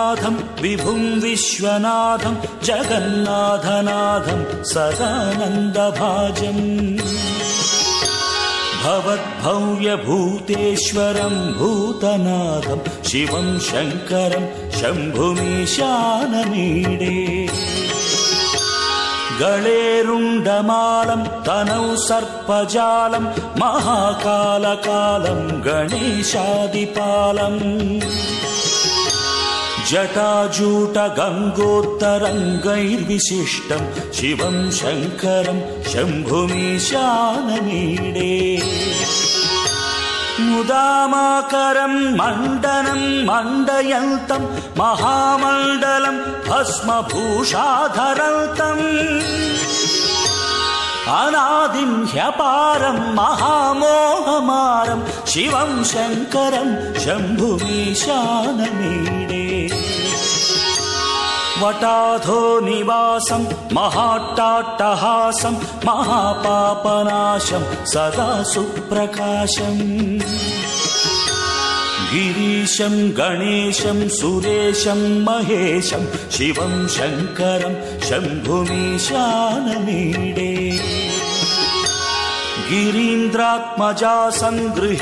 विश्वनाथं विभुं विश्वनाथं जगन्नाथनाथं सदानन्दभाजम् भवद्भव्यभूतेश्वरं भूतनाथं शिवं शङ्करं शम्भुमीशानमीडे गळेरुण्डमालं तनौ सर्पजालं महाकालकालं गणेशादिपालम् जटाजूटगङ्गोत्तरङ्गैर्विशिष्टं शिवं शङ्करं शम्भुमीशानमीडे मुदामाकरं मण्डनं मण्डयन्तं महामण्डलं भस्मभूषाधरन्तम् अनादिं ह्यपारं महामोहमारं शिवं शङ्करं शम्भुमीशानमीडे वटाधो निवासं महाट्टाट्टहासं महापापनाशं सदा सुप्रकाशम् गिरीशं गणेशं सुरेशं महेशं शिवं शङ्करं शम्भुमीशानमीडे गिरीन्द्रात्मजा सङ्गृहीतार्धदेहं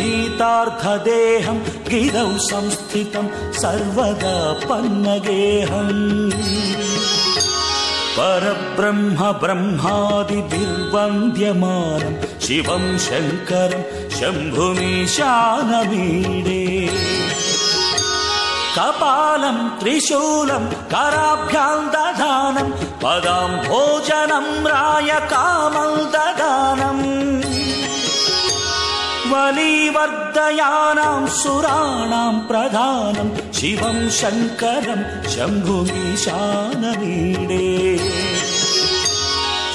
गिरौ संस्थितं सर्वदा पन्नगेहम् परब्रह्म ब्रह्मादिभिर्वन्द्यमानं शिवं शङ्करं शम्भुमीशानमीडे कपालं त्रिशूलं कराभ्यां दधानं पदाम्भोजनं रायकामं ददानम् वलीवर्धयानां सुराणां प्रधानं शिवं शङ्करं शम्भुमीशानमीडे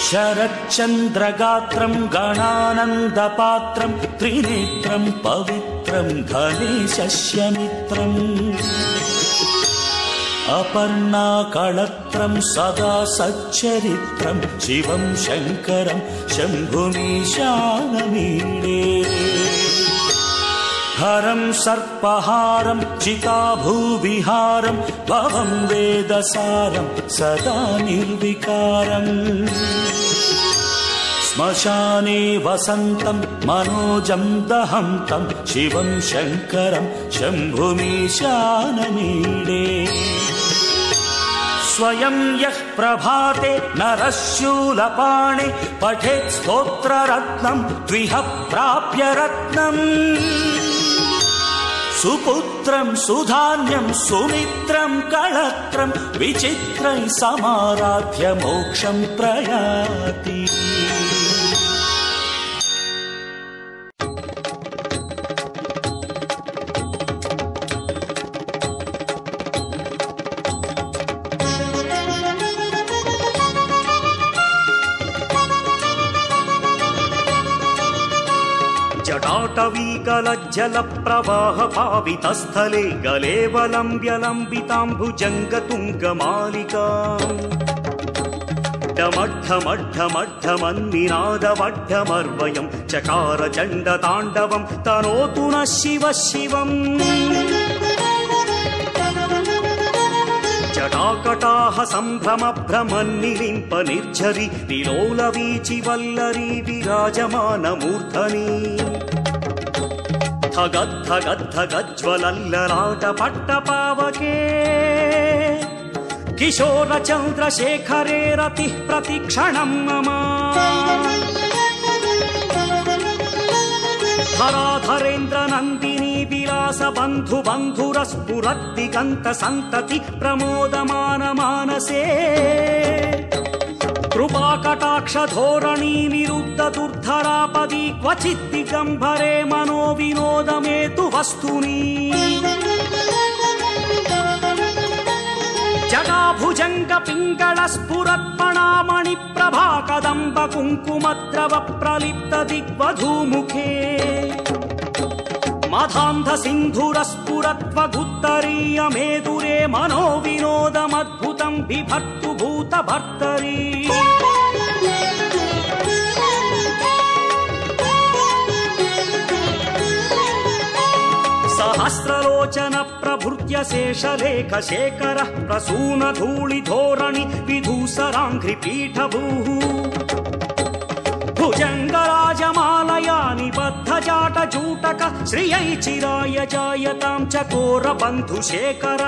शरच्चन्द्रगात्रं गणानन्दपात्रं त्रिनेत्रं पवित्रं गणेशस्य मित्रम् अपर्णाकळत्रं सदा सच्चरित्रं शिवं शङ्करं शम्भुमीशानमीडे हरं सर्पहारं चिताभूविहारं भवं वेदसारं सदा निर्विकारम् श्मशाने वसन्तं मनोजं दहन्तं शिवं शङ्करं शम्भुमीशानमीडे स्वयं यः प्रभाते नरः शूलपाणे पठेत् स्तोत्ररत्नं द्विह प्राप्य रत्नम् सुपुत्रं सुधान्यं सुमित्रं कळत्रं विचित्रं समाराध्य मोक्षं प्रयाति जटाटवीकलज्जलप्रवाहपावितस्थले गलेवलम्ब्यलम्बिताम्बुजङ्गतुङ्गमालिका डमड्ढमड्ढमड्ढमन्निनादवड्ढमर्वयं चकार चण्डताण्डवं तनोतु नः शिवः शिवम् जटाकटाह सम्भ्रमभ्रमन्निलिम्प निर्झरि विलोलवीचिवल्लरी विराजमानमूर्धनि धगद्धगद्धगज्ज्वलल्ललाटपट्टपावके किशोरचन्द्रशेखरे रतिः प्रतिक्षणं मम धराधरेन्द्रनन्दिनी विलासबन्धुबन्धुरस्फुरद्दिगन्त सन्तति प्रमोदमानमानसे कृपाकटाक्षधोरणी निरुद्ध दुर्धरापदी क्वचित् दिगम्भरे मनोविनोदमेतु वस्तुनि जगाभुजङ्ग पिङ्गलस्फुरत्पणामणि प्रभा कदम्ब कुङ्कुमद्रव प्रलिप्त दिग्वधूमुखे मधान्ध सिन्धुरस्फुरत्वगुत्तरीय मेदुरे मनोविनोदमद्भुतं बिभर्तु भूतभर्तरी सहस्रलोचन లోచన ప్రభృత్య శేషలేఖ శేఖర ప్రసూన ధూళి ధోరణి విధూసరాంఘ్రి పీఠభూ భుజంగరాజమాలయా నిబద్ధ జాట జూటక శ్రియై చిరాయ జాయతాం చకోర బంధుశేఖర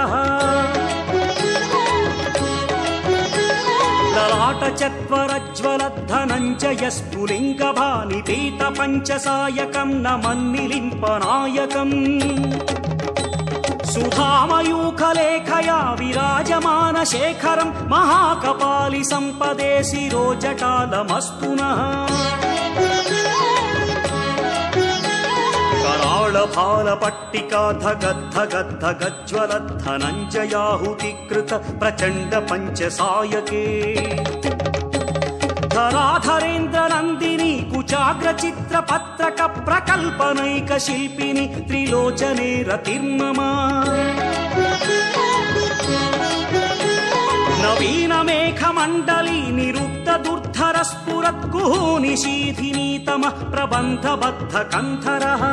లలాట చత్వరజ్వలద్ధనంజయ స్ఫులింగ భాని పీత పంచసాయకం నమన్నిలింపనాయకం సుధామయూఖలేఖయా విరాజమాన శేఖరం మహాకపాలి సంపదే శిరోజటాలమస్తు నః कराळ भाल पट्टिका धगद्धगद्धगज्वलद्धनञ्जयाहुतिकृत प्रचण्ड पञ्चसायके धराधरेन्द्र नन्दिनी कुचाग्र चित्र पत्रक प्रकल्पनैक शिल्पिनि त्रिलोचने रतिर्मम नवीन मेघ मंडली निरुद्ध दुर्धर स्फुरत् कुहूनिशीधिनीतम प्रबंध बद्ध कंधरः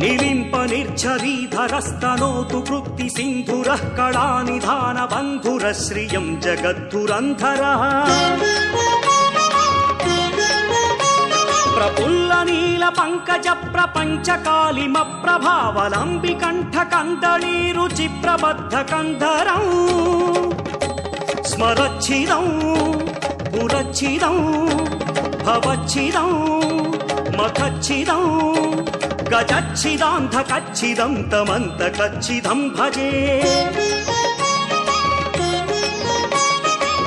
निलिम्प निर्झरीधरस्तनोतु कृत्ति सिन्धुरः कलानिधान बन्धुर श्रियं जगद्धुरन्धरः प्रफुल्ल नील पंकज प्रपंच कालिम प्रभावलंबि कंठ कंदली रुचि प्रबद्ध कंधरं स्मरच्छिदं पुरच्छिदं भवच्छिदं मखच्छिदं गजच्छिदान्धकच्छिदं तमन्तकच्छिदं भजे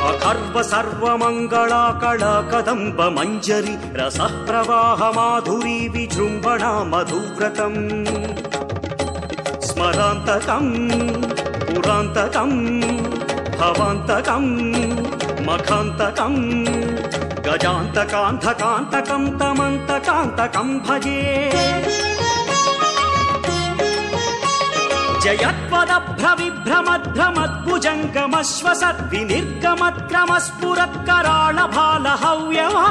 अखर्व सर्वमंगला कला कदंब मंजरी रसः प्रवाह माधुरी विजृंभणा मधुव्रतम् स्मरान्तकं पुरान्तकं भवान्तकं मखान्तकं गजान्तकान्धकान्तकं तमन्तकान्तकं भजे जयत्वदभ्रविभ्रमध्रमद्भुजङ्गमश्वसद्विनिर्गमत्क्रमस्फुरत्कराळभालहव्यवा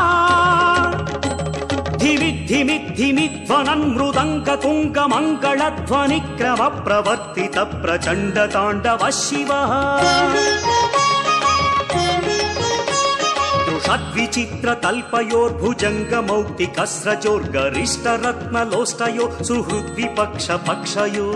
धिविद्धिमिद्धिमिध्वनन्मृदङ्गतुङ्गमङ्गलध्वनिक्रम प्रवर्तित प्रचण्डताण्डव शिवः दृषद्विचित्र तल्पयोर्भुजङ्गमौक्तिकस्रजोर्गरिष्ठरत्नलोष्टयो सुहृद्विपक्ष पक्षयो